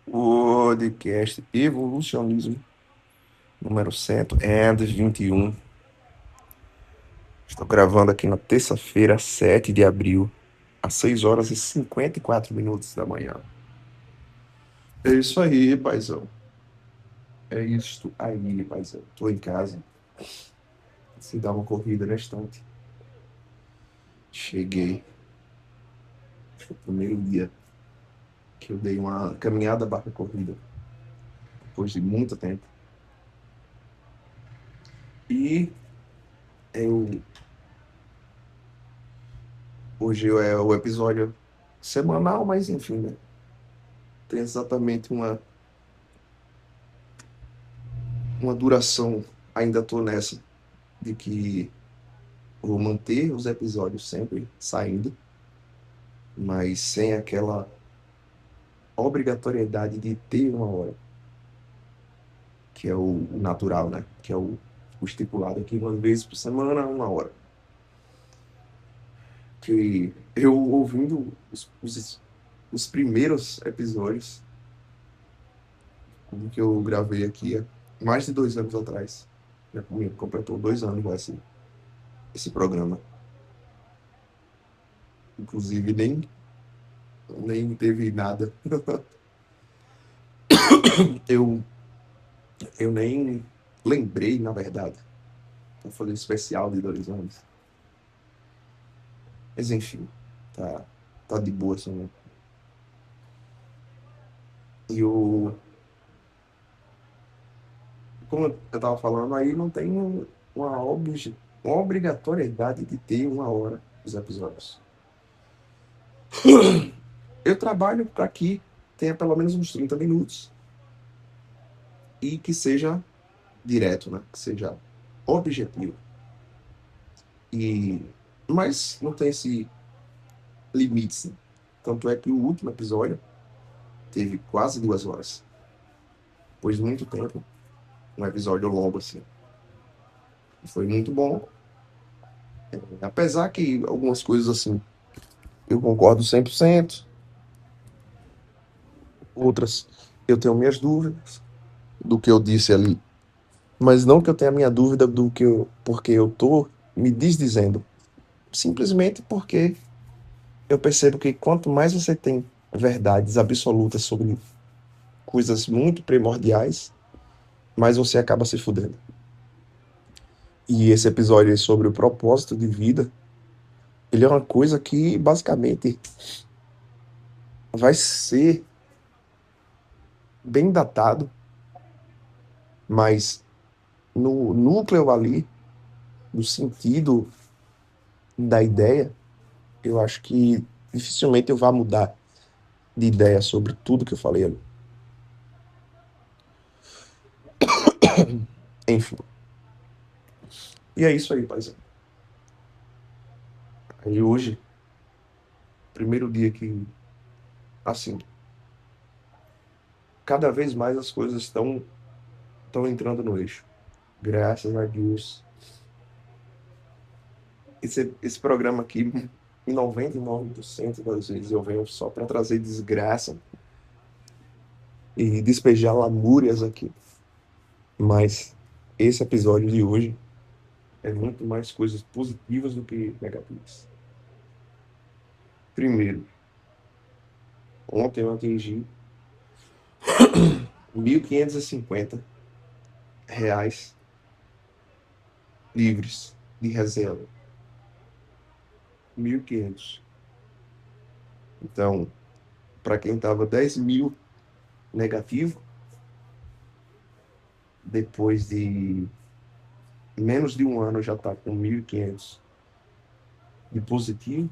Podcast Evolucionismo número 121. Estou gravando aqui na terça-feira, 7 de abril, às 6 horas e 54 minutos da manhã. É isso aí, paizão. É isto aí, paizão. Tô em casa. Se dá uma corrida na estante. Cheguei. Foi o primeiro dia que eu dei uma caminhada barra corrida, depois de muito tempo. E eu hoje é o episódio semanal, mas enfim, né? Tem exatamente uma duração. Ainda tô nessa de que vou manter os episódios sempre saindo, mas sem aquela obrigatoriedade de ter uma hora, que é o natural, né? Que é o estipulado aqui, uma vez por semana, uma hora. Que eu ouvindo os primeiros episódios que eu gravei aqui há mais de 2 anos atrás, já completou 2 anos esse programa. Inclusive nem teve nada. Eu, eu nem lembrei, na verdade, para fazer um especial de 2 anos. Mas enfim, tá de boa assim. E como eu tava falando, aí não tem uma obrigatoriedade de ter uma hora os episódios. Eu trabalho para que tenha pelo menos uns 30 minutos e que seja direto, né? Que seja objetivo. E, mas não tem esse limite, sim. Tanto é que o último episódio teve quase 2 horas. Depois de muito tempo, um episódio longo, assim. Foi muito bom. Apesar que algumas coisas, assim, eu concordo 100%. Outras, eu tenho minhas dúvidas do que eu disse ali. Mas não que eu tenha minha dúvida porque eu tô me desdizendo. Simplesmente porque eu percebo que quanto mais você tem verdades absolutas sobre coisas muito primordiais, mais você acaba se fudendo. E esse episódio aí sobre o propósito de vida, ele é uma coisa que basicamente vai ser bem datado, mas no núcleo ali, no sentido da ideia, eu acho que dificilmente eu vá mudar de ideia sobre tudo que eu falei ali. Enfim, e é isso aí, paizão. Aí hoje, primeiro dia que, assim, cada vez mais as coisas estão entrando no eixo. Graças a Deus. Esse programa aqui, em 99% das vezes, eu venho só para trazer desgraça e despejar lamúrias aqui. Mas esse episódio de hoje é muito mais coisas positivas do que negativas. Primeiro, ontem eu atingi R$ 1.550 livres de reserva. 1.500. Então, para quem estava 10 mil negativo, depois de menos de um ano já está com 1.500 de positivo,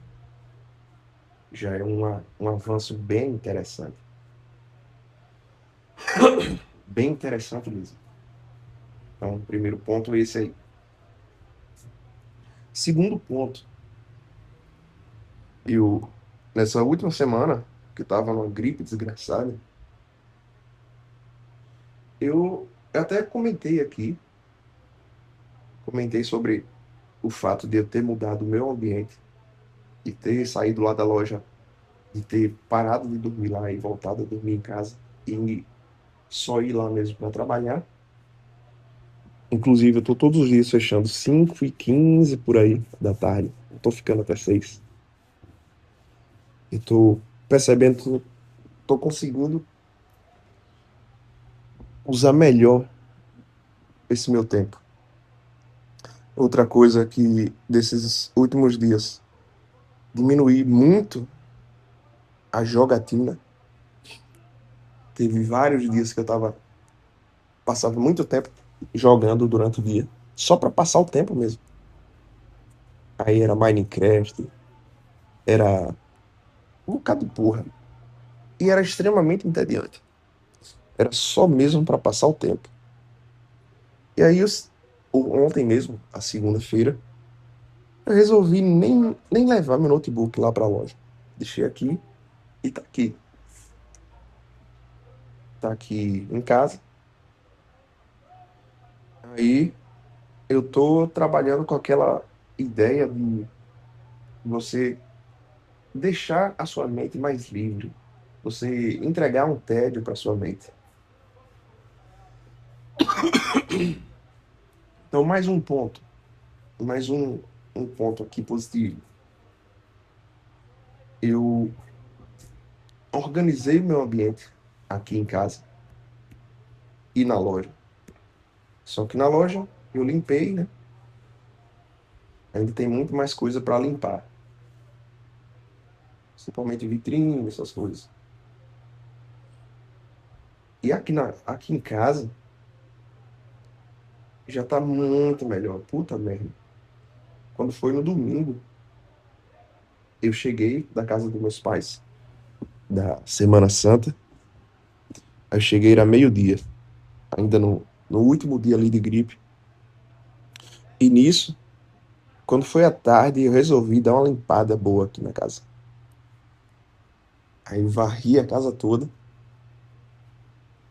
já é um avanço bem interessante. Bem interessante mesmo. Então, primeiro ponto é esse aí. Segundo ponto, eu, nessa última semana, que estava numa gripe desgraçada, eu até comentei sobre o fato de eu ter mudado o meu ambiente, de ter saído lá da loja, de ter parado de dormir lá e voltado a dormir em casa. e só ir lá mesmo para trabalhar. Inclusive, eu tô todos os dias fechando 5h15 por aí da tarde. Eu tô ficando até 6. E tô percebendo que tô conseguindo usar melhor esse meu tempo. Outra coisa que desses últimos dias diminuí muito a jogatina. Teve vários dias que eu tava passava muito tempo jogando durante o dia, só para passar o tempo mesmo. Aí era Minecraft, era um bocado de porra. E era extremamente entediante. Era só mesmo para passar o tempo. E aí, ontem mesmo, a segunda-feira, eu resolvi nem levar meu notebook lá pra loja. Deixei aqui e tá aqui. Tá aqui em casa. Aí eu tô trabalhando com aquela ideia de você deixar a sua mente mais livre. Você entregar um tédio para sua mente. Então, mais um ponto aqui positivo. Eu organizei meu ambiente aqui em casa e na loja. Só que na loja eu limpei, né? Ainda tem muito mais coisa para limpar. Principalmente vitrine, essas coisas. E aqui em casa já tá muito melhor. Puta merda. Quando foi no domingo, eu cheguei da casa dos meus pais, da Semana Santa. Aí eu cheguei, era meio-dia, ainda no último dia ali de gripe. E nisso, quando foi à tarde, eu resolvi dar uma limpada boa aqui na casa. Aí eu varri a casa toda,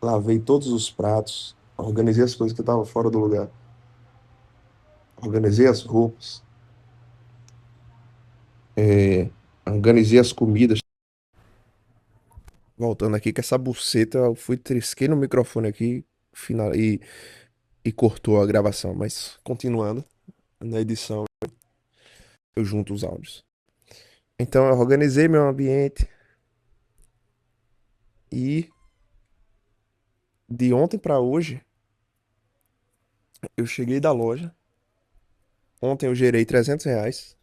lavei todos os pratos, organizei as coisas que estavam fora do lugar, organizei as roupas, organizei as comidas. Voltando aqui, que essa buceta, eu fui trisquei no microfone aqui final, e cortou a gravação. Mas continuando, na edição eu junto os áudios. Então eu organizei meu ambiente e de ontem para hoje eu cheguei da loja. Ontem eu gerei R$ 300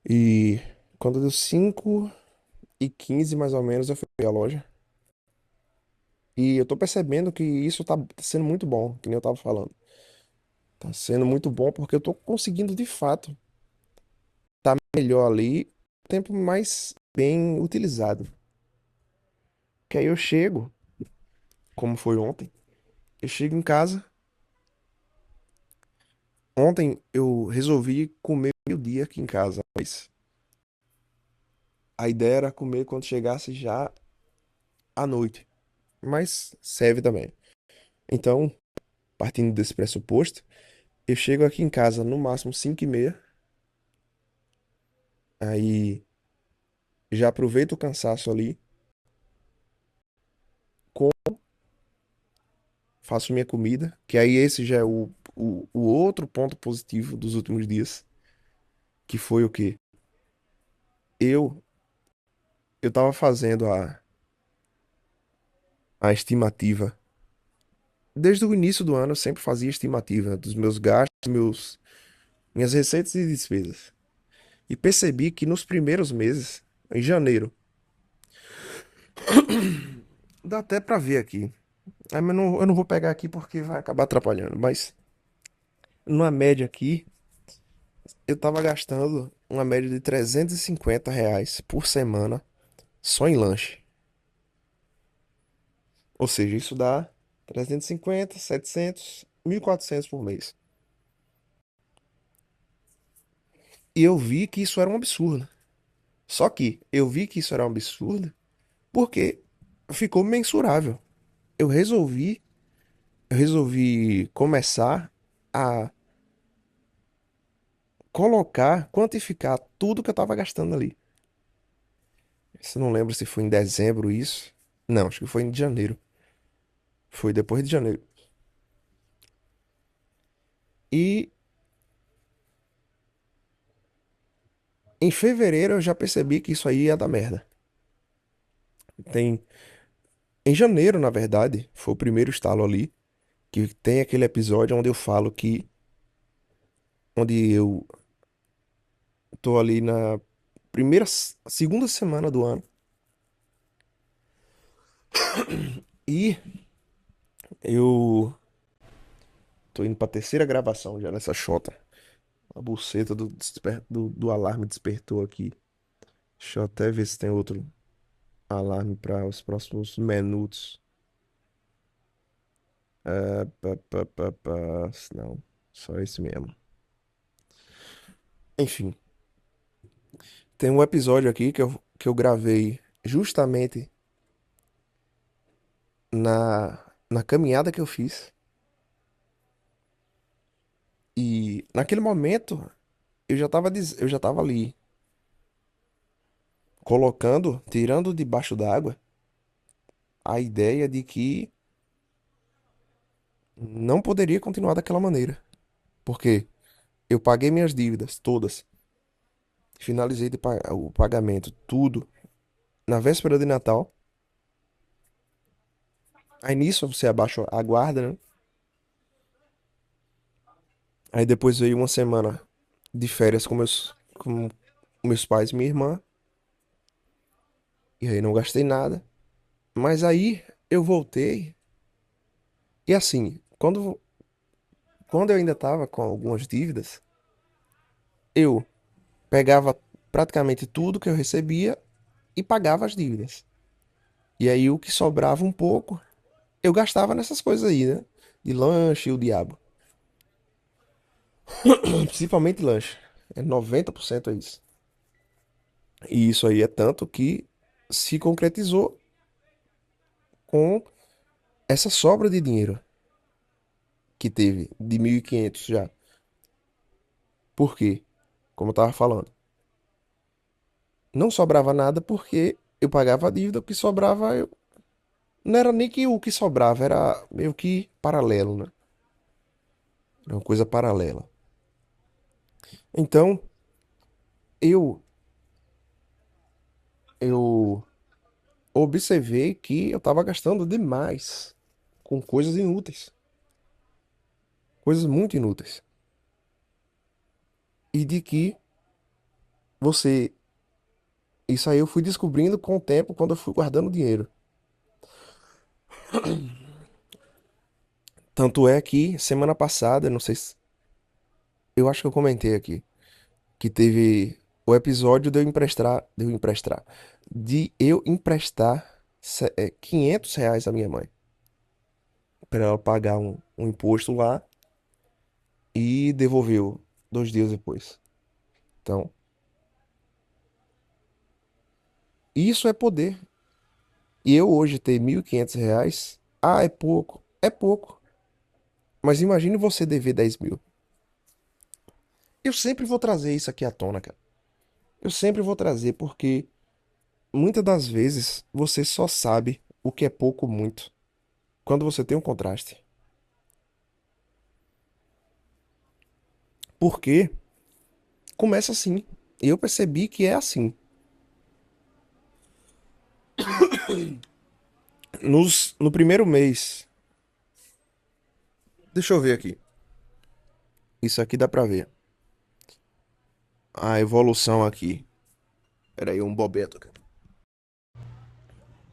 e quando deu 5h15 mais ou menos eu fui à loja. E eu tô percebendo que isso tá sendo muito bom, que nem eu tava falando. Tá sendo muito bom porque eu tô conseguindo de fato tá melhor ali, tempo mais bem utilizado. Que aí eu chego, como foi ontem, eu chego em casa. Ontem eu resolvi comer meio-dia aqui em casa, mas a ideia era comer quando chegasse já à noite. Mas serve também. Então, partindo desse pressuposto, eu chego aqui em casa no máximo 5h30. Aí já aproveito o cansaço ali, faço minha comida, que aí esse já é o outro ponto positivo dos últimos dias, que foi o quê? Eu, eu tava fazendo a estimativa. Desde o início do ano eu sempre fazia estimativa dos meus gastos, minhas receitas e despesas. E percebi que nos primeiros meses, em janeiro, dá até pra ver aqui. Mas eu não vou pegar aqui porque vai acabar atrapalhando. Mas numa média aqui, eu tava gastando uma média de R$ 350 por semana só em lanche. Ou seja, isso dá 350, 700, 1.400 por mês. E eu vi que isso era um absurdo. Só que eu vi que isso era um absurdo porque ficou mensurável. Eu resolvi, eu resolvi começar a colocar, quantificar tudo que eu estava gastando ali. Eu não lembro se foi em dezembro isso. Não, acho que foi em janeiro. Foi depois de janeiro. E em fevereiro eu já percebi que isso aí ia dar merda. Tem. Em janeiro, na verdade, foi o primeiro estalo ali, que tem aquele episódio onde eu falo que. Onde eu tô ali na segunda semana do ano. E eu tô indo pra terceira gravação já nessa shota. A buceta do alarme despertou aqui. Deixa eu até ver se tem outro alarme para os próximos minutos. Não, só esse mesmo. Enfim, tem um episódio aqui que eu gravei justamente na caminhada que eu fiz. E naquele momento eu já tava ali colocando, tirando debaixo d'água a ideia de que não poderia continuar daquela maneira. Porque eu paguei minhas dívidas todas, finalizei o pagamento, tudo, na véspera de Natal. Aí nisso você abaixa a guarda, né? Aí depois veio uma semana de férias com meus pais e minha irmã. E aí não gastei nada. Mas aí eu voltei. E assim, quando eu ainda tava com algumas dívidas, eu pegava praticamente tudo que eu recebia e pagava as dívidas. E aí o que sobrava um pouco, eu gastava nessas coisas aí, né? De lanche e o diabo. Principalmente lanche. É 90% é isso. E isso aí é tanto que se concretizou com essa sobra de dinheiro que teve, de 1.500 já. Por quê? Como eu tava falando. Não sobrava nada porque eu pagava a dívida, o que sobrava eu. Não era nem que o que sobrava, era meio que paralelo, né? Era uma coisa paralela. Então, eu, eu observei que eu tava gastando demais com coisas inúteis. Coisas muito inúteis. E de que você. Isso aí eu fui descobrindo com o tempo quando eu fui guardando dinheiro. Tanto é que semana passada, não sei se. Eu acho que eu comentei aqui. Que teve o episódio de eu emprestar R$ 500 à minha mãe. Pra ela pagar um imposto lá e devolveu 2 dias depois. Então, isso é poder. E eu hoje ter R$ 1.500, é pouco. É pouco. Mas imagine você dever 10.000. Eu sempre vou trazer isso aqui à tona, cara. Eu sempre vou trazer porque muitas das vezes você só sabe o que é pouco muito quando você tem um contraste. Porque começa assim. E eu percebi que é assim. No primeiro mês. Deixa eu ver aqui. Isso aqui dá pra ver. A evolução aqui. Era aí um bobeto, cara.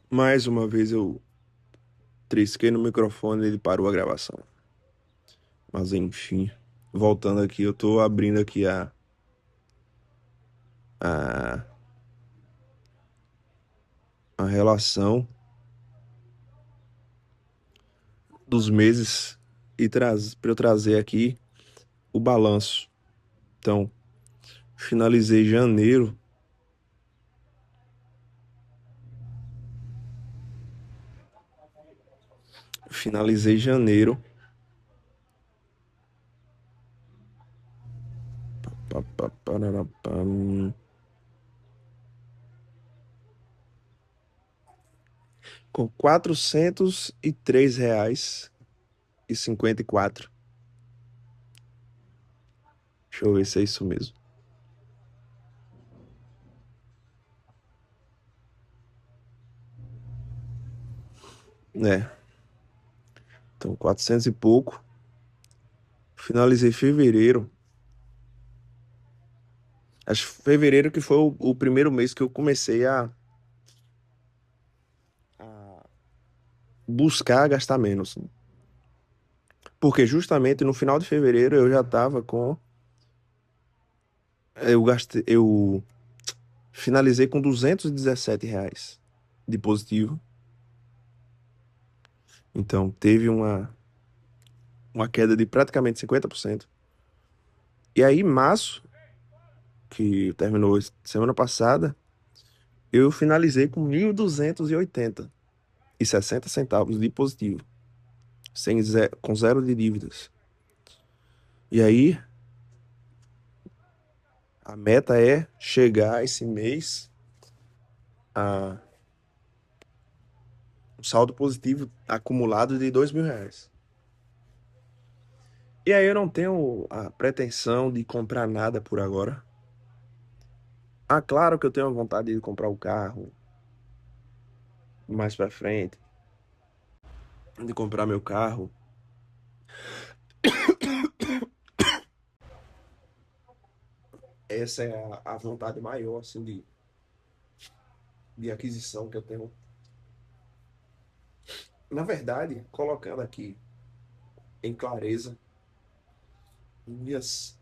Mais uma vez eu trisquei no microfone e ele parou a gravação. Mas enfim. Voltando aqui, eu tô abrindo aqui a, a relação dos meses e para eu trazer aqui o balanço. Então, finalizei janeiro. Finalizei janeiro. Pá, pá, parará, pam. com R$ 403,54. Deixa eu ver se é isso mesmo. É, então 400 e pouco. Finalizei fevereiro. Acho que fevereiro que foi o primeiro mês que eu comecei a buscar gastar menos. Porque justamente no final de fevereiro eu já tava com. Eu finalizei com R$ 217 de positivo. Então teve uma queda de praticamente 50%. E aí, março, que terminou semana passada, eu finalizei com 1.280,60 de positivo, com zero de dívidas. E aí, a meta é chegar esse mês a um saldo positivo acumulado de R$ 2.000. E aí eu não tenho a pretensão de comprar nada por agora. Ah, claro que eu tenho a vontade de comprar o carro mais pra frente, de comprar meu carro. Essa é a vontade maior, assim, de aquisição que eu tenho. Na verdade, colocando aqui em clareza, minhas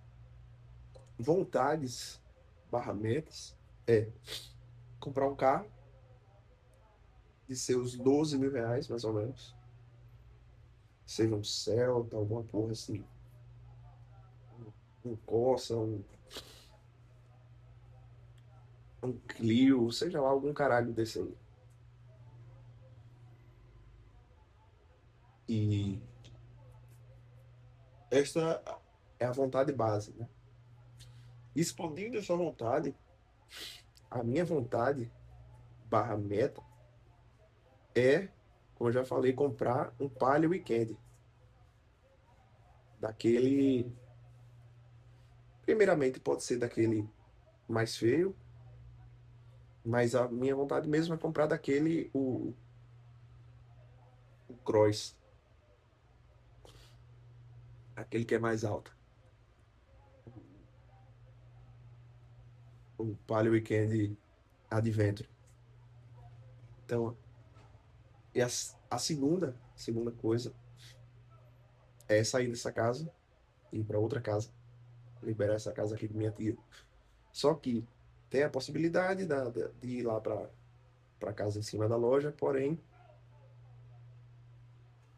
vontades barra metas é comprar um carro de seus R$ 12.000, mais ou menos. Seja um Celta, alguma porra assim. Um Corsa, um Clio, seja lá algum caralho desse aí. E esta é a vontade base, né? Expandindo essa vontade, a minha vontade barra meta é, como eu já falei, comprar um Palio Weekend. Daquele. Primeiramente, pode ser daquele mais feio, mas a minha vontade mesmo é comprar daquele, o Cross, aquele que é mais alto. O Palio Weekend Adventure. Então, e a segunda coisa é sair dessa casa e ir para outra casa, liberar essa casa aqui de minha tia. Só que tem a possibilidade de ir lá para casa em cima da loja, porém,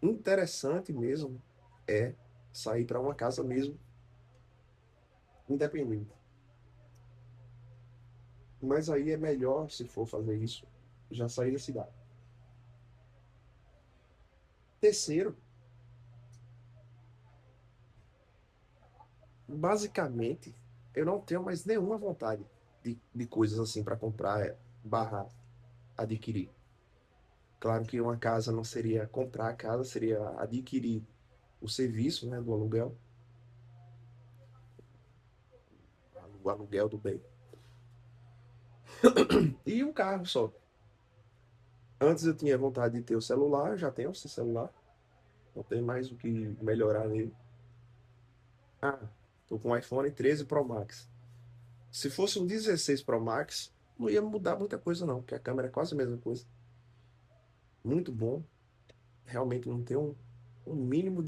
interessante mesmo é sair para uma casa mesmo independente. Mas aí é melhor, se for fazer isso, já sair da cidade. Terceiro, basicamente, eu não tenho mais nenhuma vontade de coisas assim para comprar, barra adquirir. Claro que uma casa não seria comprar a casa, seria adquirir o serviço, né, do aluguel, o aluguel do bem. E um carro só. Antes eu tinha vontade de ter o celular, já tenho esse celular, não tem mais o que melhorar nele. Ah, tô com o iPhone 13 Pro Max. Se fosse um 16 Pro Max, não ia mudar muita coisa não, porque a câmera é quase a mesma coisa. Muito bom, realmente não tem um mínimo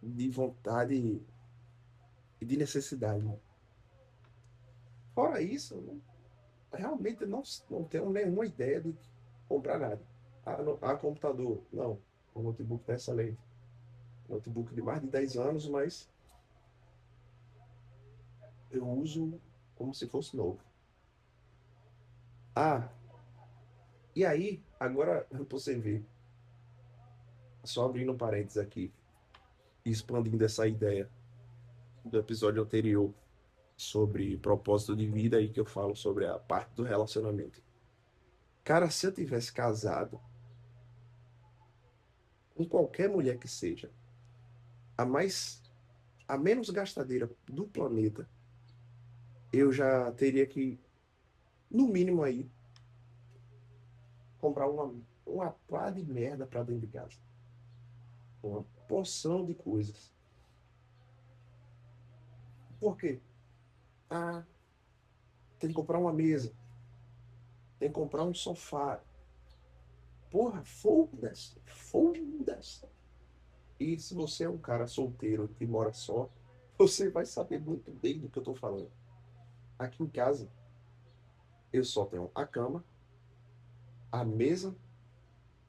de vontade e de necessidade. Fora isso, realmente não tenho nenhuma ideia de comprar nada. Computador, não. O notebook está excelente. Notebook de mais de 10 anos, mas eu uso como se fosse novo. Ah, e aí, agora você vê, só abrindo um parênteses aqui, e expandindo essa ideia do episódio anterior sobre propósito de vida aí que eu falo sobre a parte do relacionamento. Cara, se eu tivesse casado com qualquer mulher que seja, a mais, a menos gastadeira do planeta, eu já teria que, no mínimo aí, comprar uma pá de merda pra dentro de casa. Uma porção de coisas. Por quê? Ah, tem que comprar uma mesa, tem que comprar um sofá. Porra, foda-se, foda-se. E se você é um cara solteiro que mora só, você vai saber muito bem do que eu tô falando. Aqui em casa, eu só tenho a cama, a mesa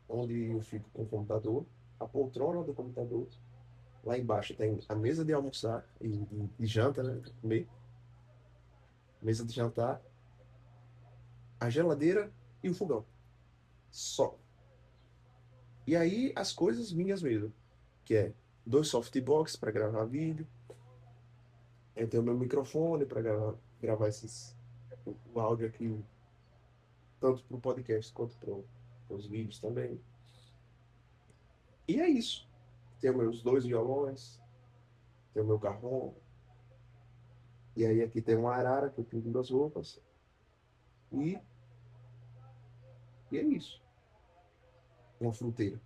onde eu fico com o computador, a poltrona do computador. Lá embaixo tem a mesa de almoçar e de janta, né? Comer, mesa de jantar, a geladeira e o fogão. Só. E aí as coisas minhas mesmo, que é dois softbox para gravar vídeo, eu tenho meu microfone para gravar o áudio aqui, tanto para o podcast quanto para os vídeos também. E é isso. Tenho meus dois violões, tenho meu carrom, e aí aqui tem uma arara que eu pinto das roupas, e, e é isso. Uma fruteira.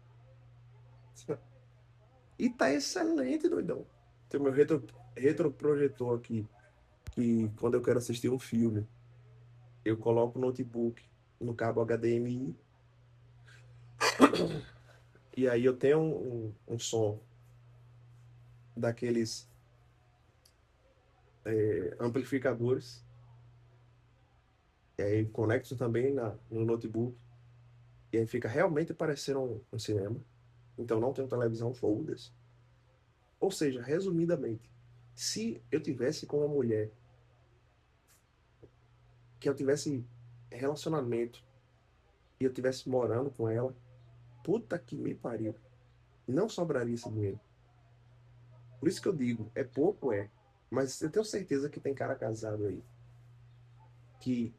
E tá excelente, doidão. Tem meu retroprojetor aqui, que quando eu quero assistir um filme, eu coloco o notebook no cabo HDMI, e aí eu tenho um som daqueles amplificadores, e aí conecto também no notebook, e aí fica realmente parecendo um cinema. Então não tenho televisão, foda-se. Ou seja, resumidamente, se eu tivesse com uma mulher, que eu tivesse relacionamento e eu tivesse morando com ela, puta que me pariu, não sobraria esse dinheiro. Por isso que eu digo, é pouco, é. Mas eu tenho certeza que tem cara casado aí que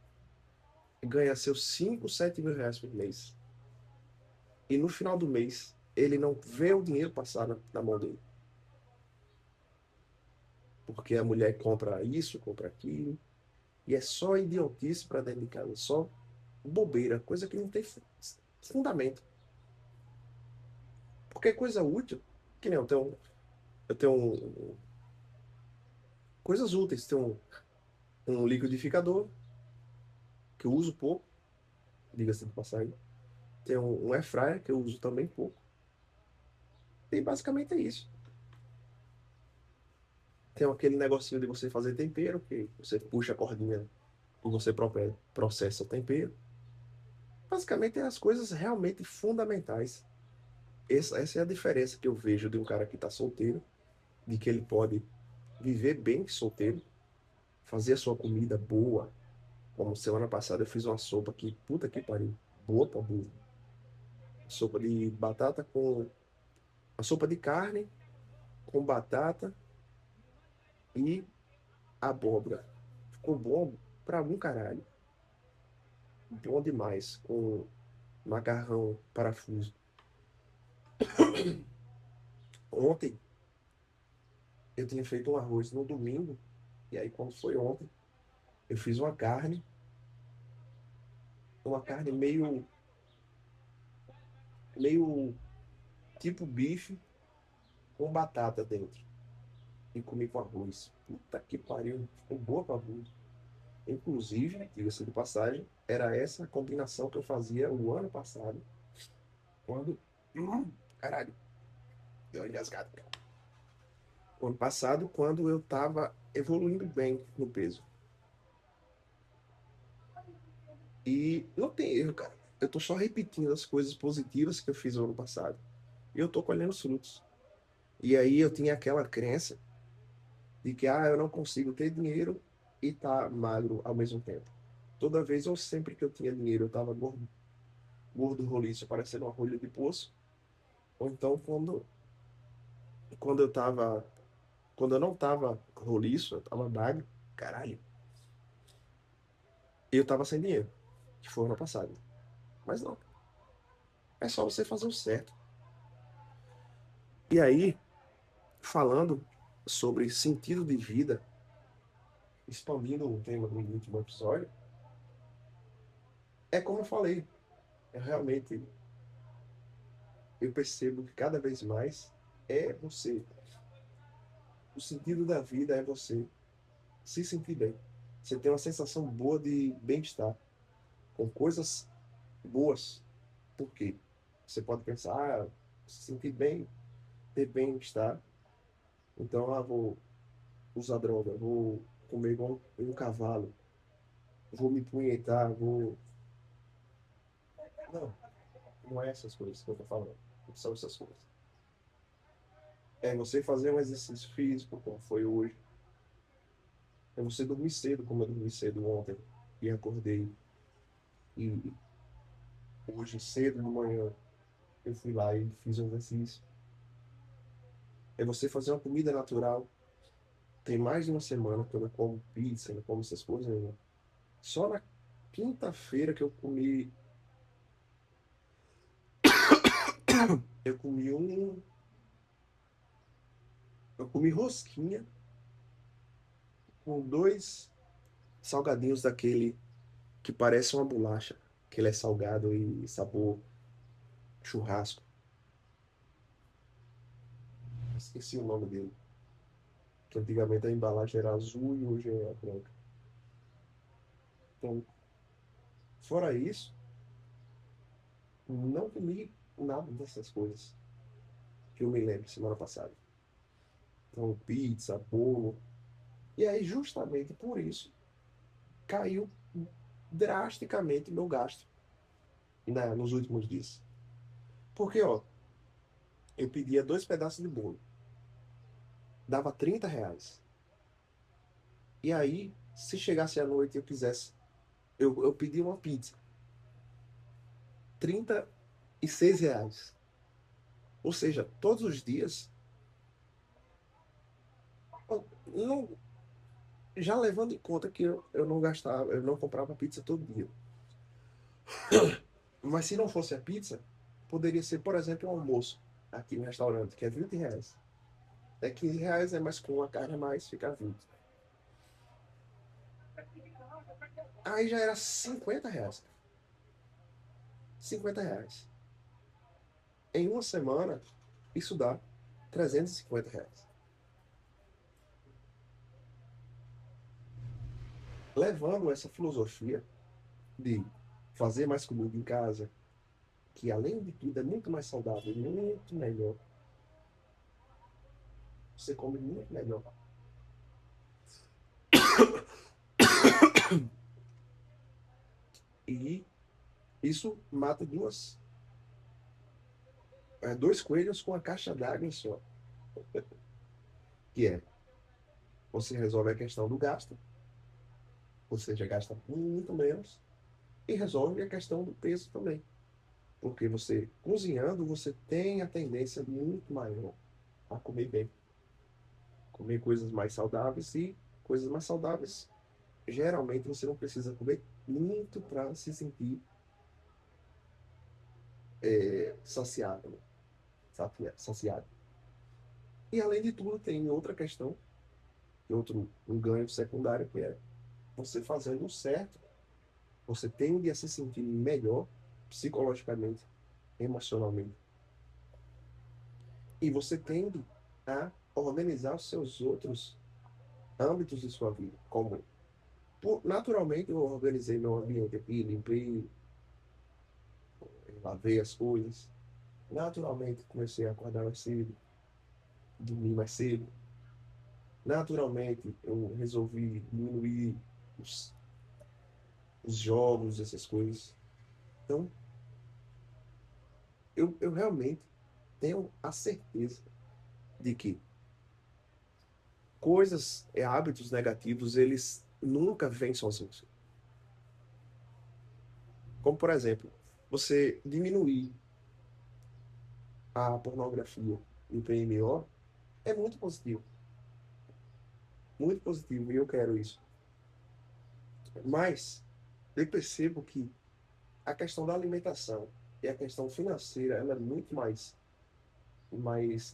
ganha seus 5 7 mil reais por mês. E no final do mês, ele não vê o dinheiro passar na mão dele. Porque a mulher compra isso, compra aquilo. E é só idiotice para dentro de casa, só bobeira, coisa que não tem fundamento. Porque é coisa útil, que nem coisas úteis. Tenho um liquidificador, que eu uso pouco, diga-se de passagem. Tenho um air fryer, que eu uso também pouco. E basicamente é isso. Tem aquele negocinho de você fazer tempero, que você puxa a cordinha e você processa o tempero. Basicamente é as coisas realmente fundamentais. Essa é a diferença que eu vejo de um cara que está solteiro, de que ele pode viver bem solteiro, fazer a sua comida boa. Como semana passada eu fiz uma sopa que, puta que pariu, boa pra burro. Sopa de batata com. A sopa de carne com batata e abóbora. Ficou bom pra um caralho. Bom demais. Com macarrão parafuso. Ontem eu tinha feito um arroz no domingo. E aí, quando foi ontem, eu fiz uma carne meio tipo bife com batata dentro. E comi com arroz. Puta que pariu. Ficou boa pra burro. Inclusive, diga-se de passagem, era essa a combinação que eu fazia o ano passado, quando. Caralho, deu uma engasgada. O ano passado, quando eu tava evoluindo bem no peso. E não tem erro, cara. Eu tô só repetindo as coisas positivas que eu fiz no ano passado. E eu tô colhendo os frutos. E aí eu tinha aquela crença de que, eu não consigo ter dinheiro e tá magro ao mesmo tempo. Toda vez, ou sempre que eu tinha dinheiro, eu tava gordo, gordo roliço, parecendo uma rolha de poço. Ou então, quando eu tava, quando eu não tava roliço, eu tava magro, caralho, eu tava sem dinheiro, que foi ano passado. Mas não, é só você fazer o certo. E aí, falando sobre sentido de vida, expandindo o tema do último episódio, é como eu falei, realmente eu percebo que cada vez mais é você. O sentido da vida é você se sentir bem. Você tem uma sensação boa de bem-estar, com coisas boas. Por quê? Você pode pensar, se sentir bem, ter bem-estar. Então, vou usar droga, vou comer igual um cavalo, vou me punhetar, vou. Não, não é essas coisas que eu tô falando. Não são essas coisas. É você fazer um exercício físico, como foi hoje. É você dormir cedo, como eu dormi cedo ontem. E acordei. E hoje, cedo de manhã, eu fui lá e fiz um exercício. É você fazer uma comida natural. Tem mais de uma semana que eu não como pizza, não como essas coisas, né? Só na quinta-feira que eu comi eu comi rosquinha com dois salgadinhos daquele que parece uma bolacha, que ele é salgado e sabor churrasco. Esqueci o nome dele, que antigamente a embalagem era azul e hoje é branca. Então, fora isso, não comi nada dessas coisas que eu me lembro semana passada. Então, pizza, bolo. E aí, justamente por isso, caiu drasticamente meu gasto nos últimos dias. Porque, ó, eu pedia 2 pedaços de bolo, dava R$ 30. E aí, se chegasse à noite e eu quisesse, eu pedi uma pizza, R$ 36. Ou seja, todos os dias, não, já levando em conta que eu não gastava, eu não comprava pizza todo dia. Mas se não fosse a pizza, poderia ser, por exemplo, um almoço aqui no restaurante, que é R$ 20. É R$ 15, é mais com a carne a mais, fica 20. Aí já era R$ 50. R$ 50. Em uma semana, isso dá R$ 350. Levando essa filosofia de fazer mais comida em casa, que além de tudo é muito mais saudável, muito melhor. Você come muito melhor. E isso mata dois coelhos com a caixa d'água só. Que é, você resolve a questão do gasto, ou seja, gasta muito menos, e resolve a questão do peso também. Porque você, cozinhando, você tem a tendência muito maior a comer bem. Comer coisas mais saudáveis e coisas mais saudáveis. Geralmente você não precisa comer muito para se sentir saciado, né? Saciado. E além de tudo, tem outra questão, outro um ganho secundário, que é você fazendo o certo, você tende a se sentir melhor psicologicamente, emocionalmente. E você tende a organizar os seus outros âmbitos de sua vida, como naturalmente eu organizei meu ambiente aqui, limpei, lavei as coisas. Naturalmente comecei a acordar mais cedo, dormir mais cedo. Naturalmente eu resolvi diminuir os, os jogos, essas coisas. Então, eu realmente tenho a certeza de que coisas, hábitos negativos, eles nunca vêm sozinhos. Como, por exemplo, você diminuir a pornografia e o PMO é muito positivo. Muito positivo, e eu quero isso. Mas eu percebo que a questão da alimentação e a questão financeira, ela é muito mais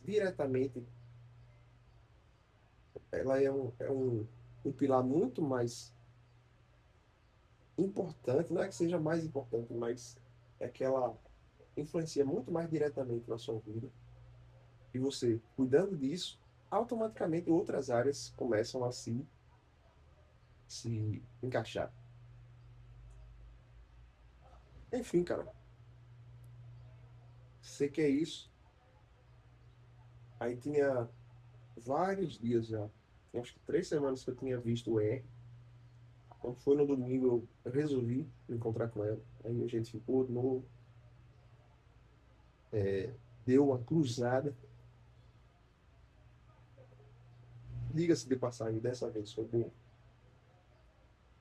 diretamente, ela é um pilar muito mais importante, não é que seja mais importante, mas é que ela influencia muito mais diretamente na sua vida. E você, cuidando disso, automaticamente outras áreas começam a se encaixar. Enfim, cara, sei que é isso. Aí tinha vários dias já, tinha acho que 3 semanas que eu tinha visto o R. Quando foi no domingo, eu resolvi encontrar com ela. Aí a gente ficou de novo, deu uma cruzada. Diga-se de passagem, dessa vez foi bom.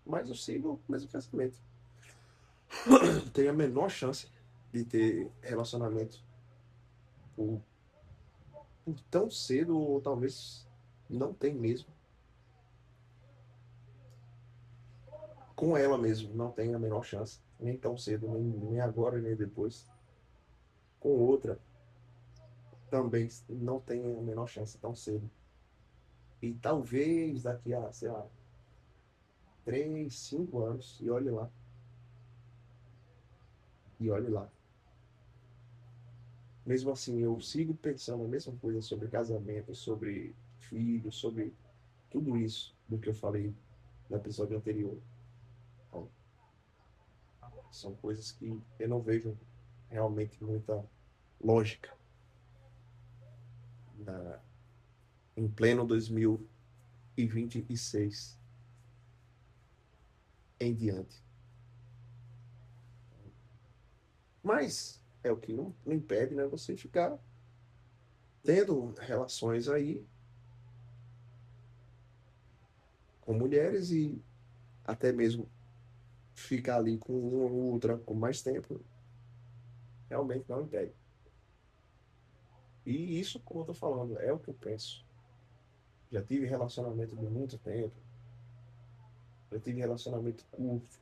Mas eu sigo o mesmo pensamento. Não tenho a menor chance de ter relacionamento por, por tão cedo, ou talvez não tem mesmo. Com ela mesmo, não tem a menor chance. Nem tão cedo, nem agora, nem depois. Com outra, também não tem a menor chance tão cedo. E talvez daqui a, sei lá, 3, 5 anos, e olhe lá. Mesmo assim, eu sigo pensando a mesma coisa sobre casamento, sobre filhos, sobre tudo isso do que eu falei no episódio anterior. Então, são coisas que eu não vejo realmente muita lógica na, em pleno 2026 em diante. Mas é o que não impede, né, você ficar tendo relações aí com mulheres e até mesmo ficar ali com uma ou outra com mais tempo, realmente não impede. E isso, como eu tô falando, é o que eu penso. Já tive relacionamento de muito tempo, já tive relacionamento curto,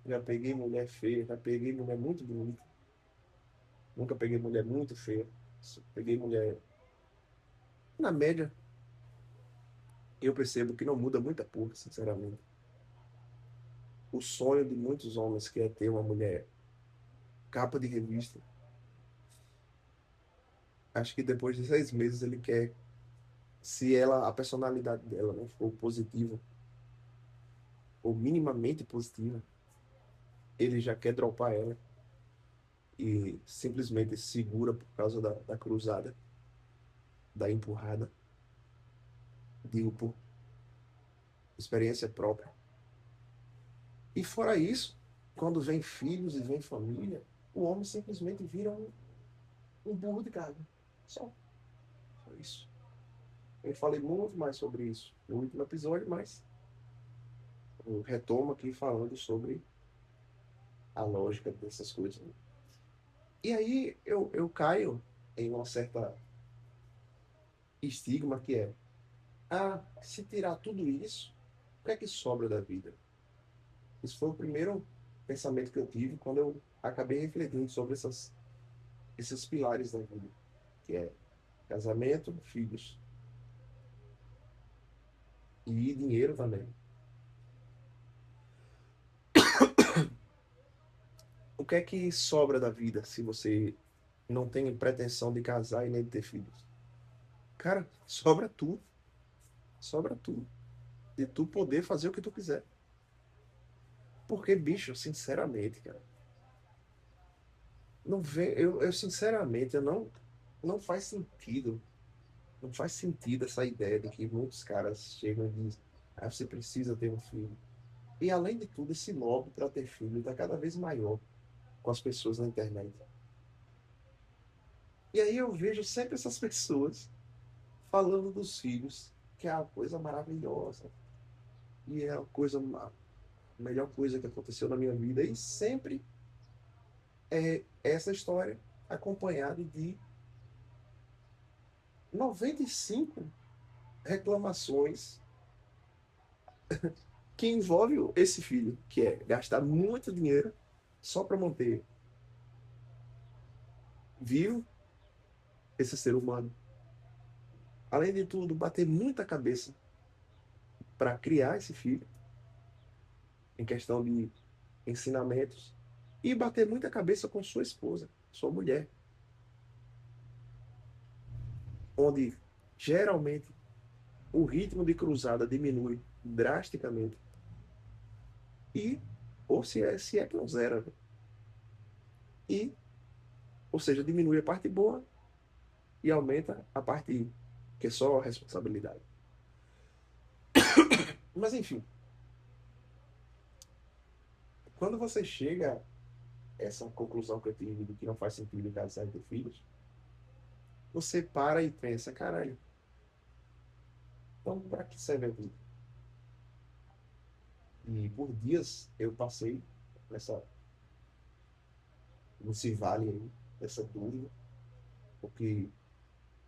já peguei mulher feia, já peguei mulher muito bonita, nunca peguei mulher muito feia. Peguei mulher. Na média, eu percebo que não muda muita porra, sinceramente. O sonho de muitos homens que é ter uma mulher capa de revista, acho que depois de 6 meses ele quer, se ela, a personalidade dela não for positiva, ou minimamente positiva, ele já quer dropar ela e simplesmente segura por causa da cruzada, da empurrada, digo por experiência própria. E fora isso, quando vem filhos e vem família, o homem simplesmente vira um burro de carga. Só, só isso. Eu falei muito mais sobre isso no último episódio, mas eu retomo aqui falando sobre a lógica dessas coisas. E aí eu caio em uma certa estigma que é, se tirar tudo isso, o que é que sobra da vida? Esse foi o primeiro pensamento que eu tive quando eu acabei refletindo sobre esses pilares da vida, que é casamento, filhos e dinheiro também. O que é que sobra da vida se você não tem pretensão de casar e nem de ter filhos? Cara, sobra tudo. Sobra tudo. De tu poder fazer o que tu quiser. Porque, bicho, sinceramente, cara, não vê, eu sinceramente, eu não faz sentido. Não faz sentido essa ideia de que muitos caras chegam e dizem, você precisa ter um filho. E além de tudo, esse lobby para ter filho está cada vez maior com as pessoas na internet. E aí eu vejo sempre essas pessoas falando dos filhos, que é a coisa maravilhosa. E é a melhor coisa que aconteceu na minha vida. E sempre é essa história acompanhada de 95 reclamações que envolvem esse filho, que é gastar muito dinheiro só para manter vivo esse ser humano. Além de tudo, bater muita cabeça para criar esse filho, em questão de ensinamentos, e bater muita cabeça com sua esposa, sua mulher, onde geralmente o ritmo de cruzada diminui drasticamente e, ou se é que não zera, né? E, ou seja, diminui a parte boa e aumenta a parte que é só responsabilidade. Mas enfim, quando você chega a essa conclusão que eu tive de que não faz sentido casar e ter filhos, você para e pensa, caralho, então para que serve a vida? E por dias eu passei nessa, nesse vale aí, dessa dúvida, o que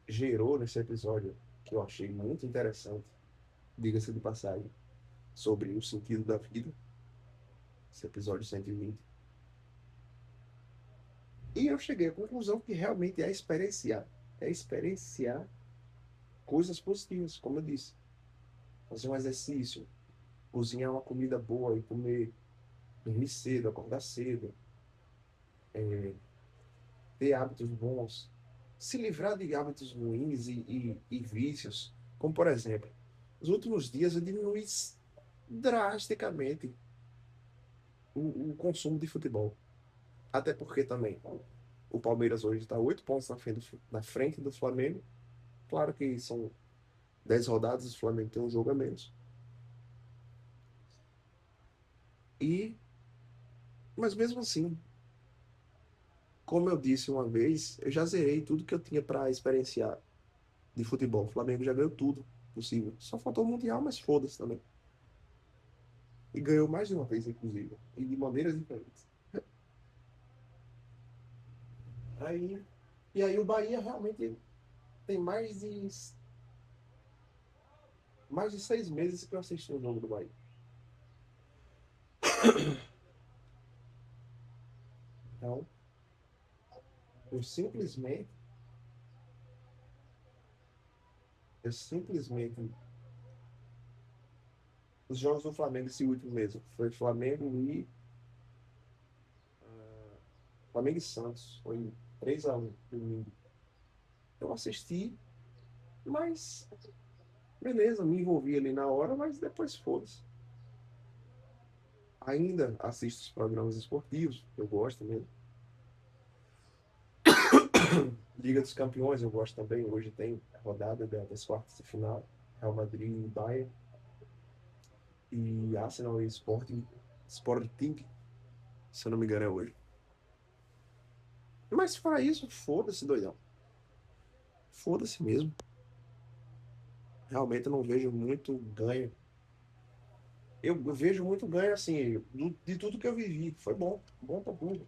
gerou nesse episódio, que eu achei muito interessante, diga-se de passagem, sobre o sentido da vida, esse episódio 120. E eu cheguei à conclusão que realmente é experienciar coisas positivas, como eu disse. Fazer um exercício, cozinhar uma comida boa e comer, dormir cedo, acordar cedo, ter hábitos bons, se livrar de hábitos ruins e vícios, como por exemplo, nos últimos dias eu diminui drasticamente o consumo de futebol. Até porque também o Palmeiras hoje está 8 pontos na frente do Flamengo. Claro que são 10 rodadas, o Flamengo tem um jogo a menos. E, mas mesmo assim, como eu disse uma vez, eu já zerei tudo que eu tinha para experienciar de futebol. O Flamengo já ganhou tudo possível. Só faltou o Mundial, mas foda-se também. E ganhou mais de uma vez, inclusive. E de maneiras diferentes. Aí, e aí o Bahia realmente tem mais de 6 meses que eu assisti o jogo do Bahia. Então, eu simplesmente, eu simplesmente, os jogos do Flamengo esse último mesmo, foi Flamengo e Santos, foi 3-1 domingo. Eu assisti, mas beleza, me envolvi ali na hora, mas depois foda-se. Ainda assisto os programas esportivos, eu gosto mesmo. Liga dos Campeões, eu gosto também. Hoje tem a rodada das quartas de final. Real Madrid e Bayern. E Arsenal e Sporting, se eu não me engano, é hoje. Mas fora isso, foda-se, doidão. Foda-se mesmo. Realmente eu não vejo muito ganho. Eu vejo muito ganho, assim, de tudo que eu vivi. Foi bom, bom pra tudo.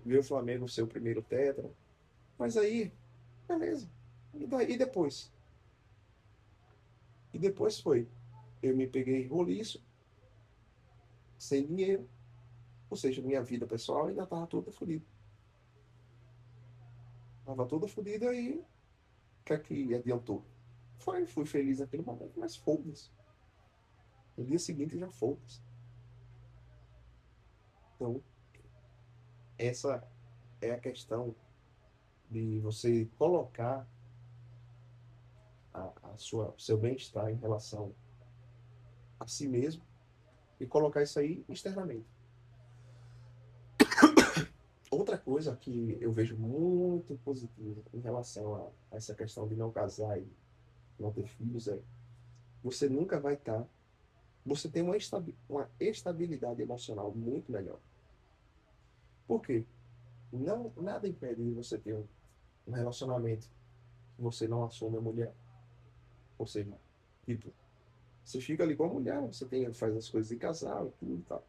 Ver o Flamengo ser o primeiro tetra. Mas aí, beleza. E depois? E depois foi. Eu me peguei roliço, sem dinheiro. Ou seja, minha vida pessoal ainda estava toda fodida. Tava toda fodida e o que é que adiantou? Fui feliz naquele momento, mas foda-se. No dia seguinte já foda-se. Então, essa é a questão de você colocar seu bem-estar em relação a si mesmo e colocar isso aí externamente. Outra coisa que eu vejo muito positiva em relação a essa questão de não casar e não ter filhos é você nunca vai estar. Você tem uma estabilidade emocional muito melhor. Por quê? Não, nada impede de você ter um relacionamento que você não assume a mulher. Ou seja, tipo, você fica ali com a mulher, faz as coisas de casal, tudo e tal.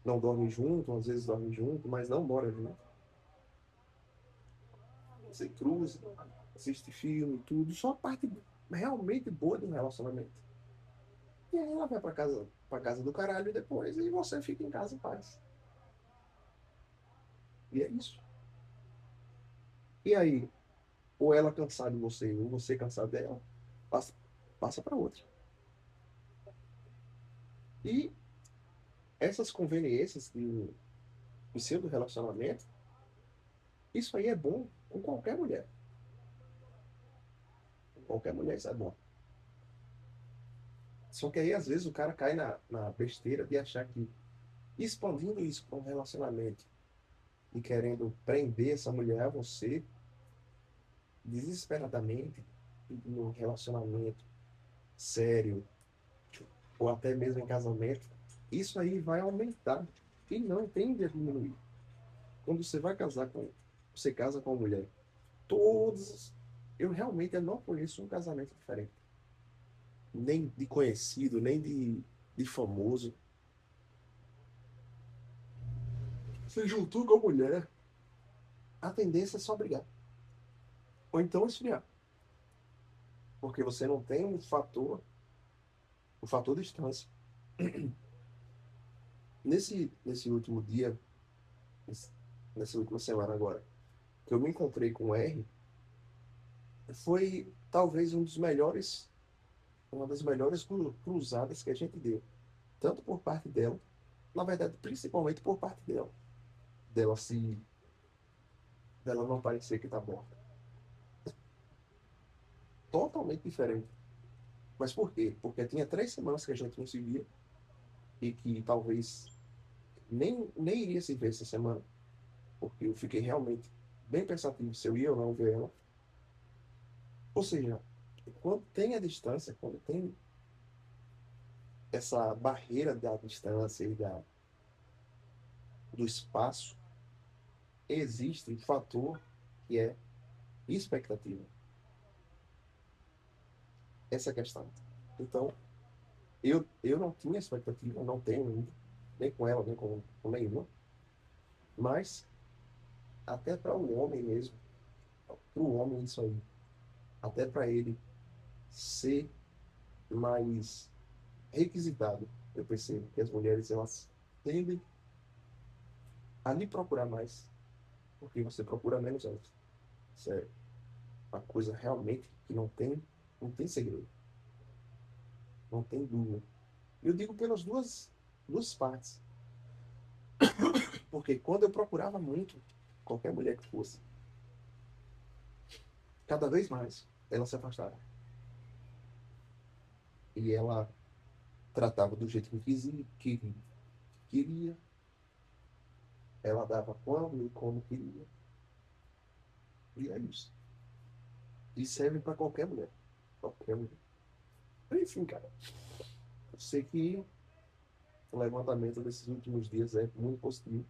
Não dorme junto, às vezes dorme junto, mas não mora junto. Você cruza, assiste filme, tudo, só a parte realmente boa do relacionamento. E aí ela vai pra casa do caralho depois e você fica em casa em paz. E é isso. E aí, ou ela cansar de você, ou você cansar dela, passa, passa para outra. E essas conveniências do pseudo relacionamento, isso aí é bom com qualquer mulher. Com qualquer mulher isso é bom. Só que aí, às vezes, o cara cai na besteira de achar que expandindo isso para um relacionamento e querendo prender essa mulher a você desesperadamente, num relacionamento sério, ou até mesmo em casamento, isso aí vai aumentar e não tende a diminuir. Quando você vai casar com, você casa com uma mulher, todos, eu não conheço um casamento diferente, nem de conhecido, nem de famoso. Você juntou com a mulher, a tendência é só brigar, ou então esfriar, porque você não tem o fator distância. Nesse último dia, nesse- nessa última semana agora, que eu me encontrei com o R, foi talvez uma das melhores cruzadas que a gente deu. Tanto por parte dela, na verdade, principalmente por parte dela. Dela se, dela não parecer que tá morta. Totalmente diferente. Mas por quê? Porque tinha 3 semanas que a gente não se via e que talvez nem iria se ver essa semana, porque eu fiquei realmente bem pensativo se eu ia ou não ver ela. Ou seja, quando tem a distância, quando tem essa barreira da distância e do espaço, existe um fator que é expectativa. Essa é a questão. Então, eu não tinha expectativa, não tenho ainda, nem com ela, nem com nenhuma, mas até para o homem mesmo, para o homem isso aí, até para ele ser mais requisitado, eu percebo que as mulheres elas tendem a lhe procurar mais, porque você procura menos elas. Isso é uma coisa realmente que não tem segredo, não tem dúvida. Eu digo pelas duas partes, porque quando eu procurava muito qualquer mulher que fosse, cada vez mais ela se afastava. E ela tratava do jeito que queria, ela dava quando e como queria. E é isso. E serve para qualquer mulher. Qualquer mulher. Enfim, cara, eu sei que o levantamento desses últimos dias é muito positivo.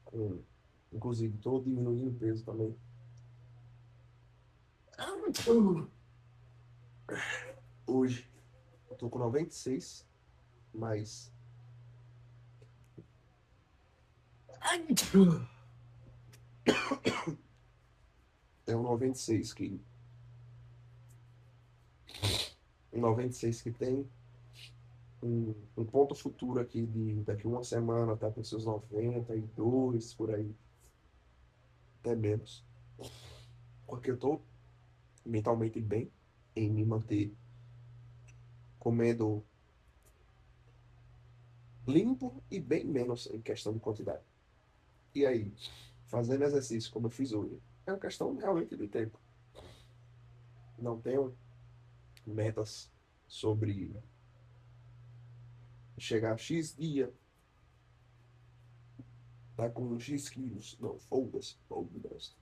Com, inclusive, estou diminuindo o peso também. Hoje, eu tô com 96, mas é um 96 que tem um ponto futuro aqui de daqui uma semana, tá com seus 92 por aí, até menos. Porque eu tô mentalmente bem em me manter comendo limpo e bem menos em questão de quantidade. E aí, fazendo exercício como eu fiz hoje, é uma questão realmente de tempo. Não tenho metas sobre chegar a X dia, tá com X quilos. Não, foda-se, foda-se.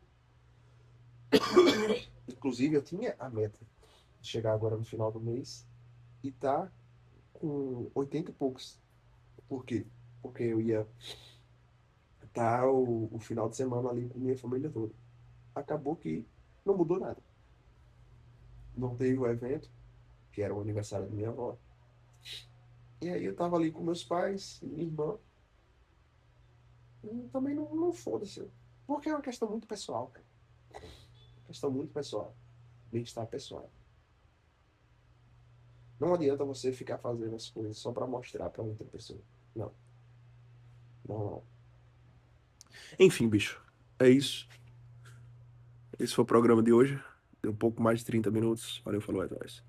Inclusive, eu tinha a meta de chegar agora no final do mês e tá com 80 e poucos. Por quê? Porque eu ia estar o final de semana ali com minha família toda. Acabou que não mudou nada. Não teve o evento, que era o aniversário da minha avó. E aí eu tava ali com meus pais, minha irmã, e também não foda-se. Porque é uma questão muito pessoal, cara. Uma questão muito pessoal. Bem-estar pessoal. Não adianta você ficar fazendo as coisas só para mostrar para outra pessoa. Não, não, não. Enfim, bicho. É isso. Esse foi o programa de hoje. Deu um pouco mais de 30 minutos. Valeu, falou, é nóis.